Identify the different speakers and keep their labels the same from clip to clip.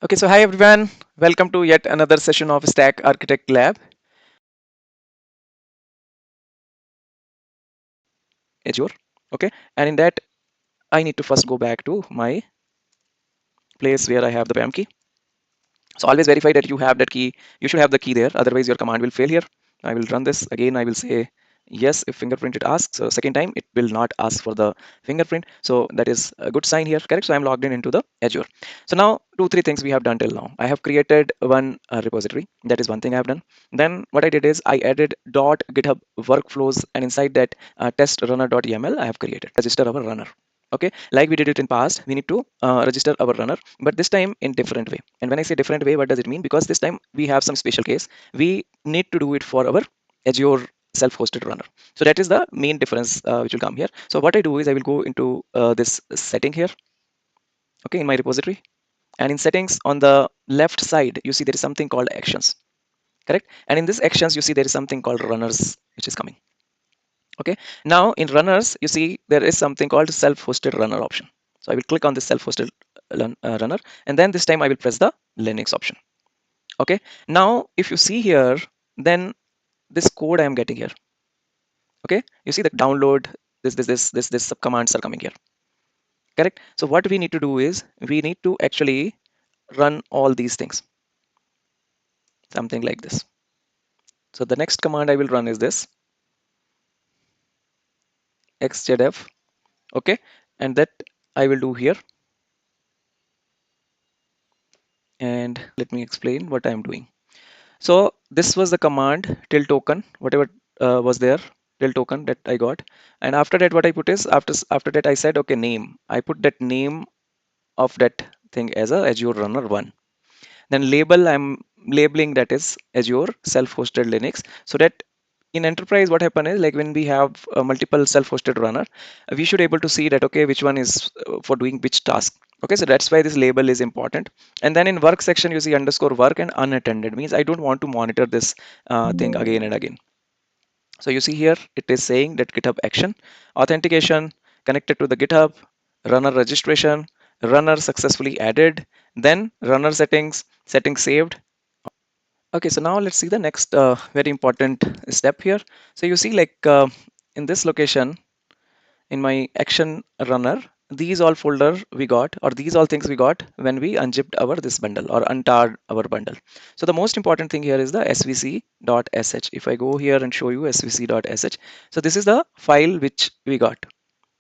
Speaker 1: Okay, so hi everyone. Welcome to yet another session of Stack Architect Lab, Azure. Okay, and in that, I need to first go back to my place where I have the PAM key. So always verify that you have that key. You should have the key there. Otherwise, your command will fail here. I will run this again. I will say yes if fingerprint it asks. So second time, it will not ask for the fingerprint. So that is a good sign here. Correct. So I'm logged in into the Azure. So now three things we have done till now. I have created one repository. That is one thing I have done. Then what I did is I added .github workflows, and inside that test runner.yaml I have created register our runner. Okay, like we did it in past, we need to register our runner, but this time in different way. And when I say different way, what does it mean? Because this time we have some special case, we need to do it for our Azure self-hosted runner. So that is the main difference which will come here. So what I do is I will go into this setting here, okay, in my repository, and in settings on the left side you see there is something called actions, correct? And in this actions you see there is something called runners which is coming. Okay, now in runners you see there is something called self-hosted runner option. So I will click on this self-hosted runner, and then this time I will press the Linux option. Okay, now if you see here, then this code I am getting here. Okay, you see the download, this sub commands are coming here, correct? So what we need to do is we need to actually run all these things, something like this. So the next command I will run is this xjdf. Okay, and that I will do here. And let me explain what I am doing. So this was the command till token, whatever was there, till token that I got. And after that, what I put is after that I said, okay, name. I put that name of that thing as a Azure Runner 1. Then label, I'm labeling that is Azure self-hosted Linux, so that in enterprise what happen is, like when we have multiple self-hosted runner, we should able to see that okay, which one is for doing which task. Okay, so that's why this label is important. And then in work section you see underscore work and unattended, means I don't want to monitor this thing again and again. So you see here it is saying that GitHub action authentication connected to the GitHub, runner registration, runner successfully added, then runner settings saved. Okay, so now let's see the next very important step here. So you see, like in this location, in my action runner, these all folder we got, or these all things we got when we unzipped our this bundle or untarred our bundle. So the most important thing here is the svc.sh. If I go here and show you svc.sh, so this is the file which we got.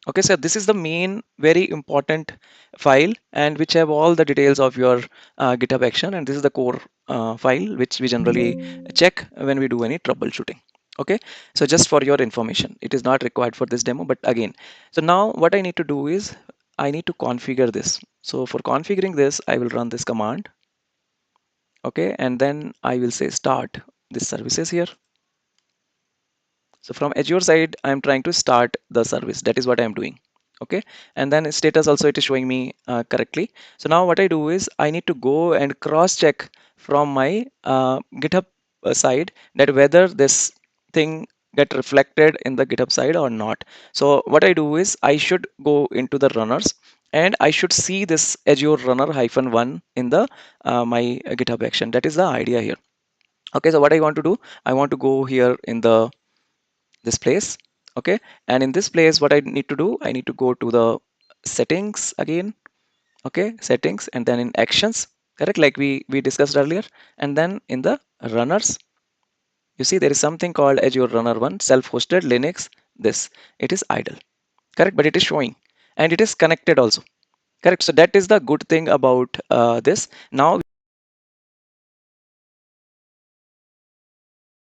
Speaker 1: Okay, so this is the main very important file, and which have all the details of your GitHub action, and this is the core file which we generally check when we do any troubleshooting. Okay, so just for your information, it is not required for this demo, but again, so now what I need to do is I need to configure this. So for configuring this, I will run this command. Okay, and then I will say start this services here. So from Azure side, I'm trying to start the service. That is what I'm doing. Okay, and then status also it is showing me correctly. So now what I do is I need to go and cross check from my GitHub side that whether this thing get reflected in the GitHub side or not. So what I do is I should go into the runners, and I should see this Azure runner -1 in the my GitHub action. That is the idea here. Okay, so what I want to do, I want to go here in the this place. Okay, and in this place what I need to do, I need to go to the settings again. Okay, settings, and then in actions, correct, like we discussed earlier. And then in the runners you see there is something called Azure runner 1 self-hosted Linux. This, it is idle, correct, but it is showing and it is connected also, correct. So that is the good thing about this. Now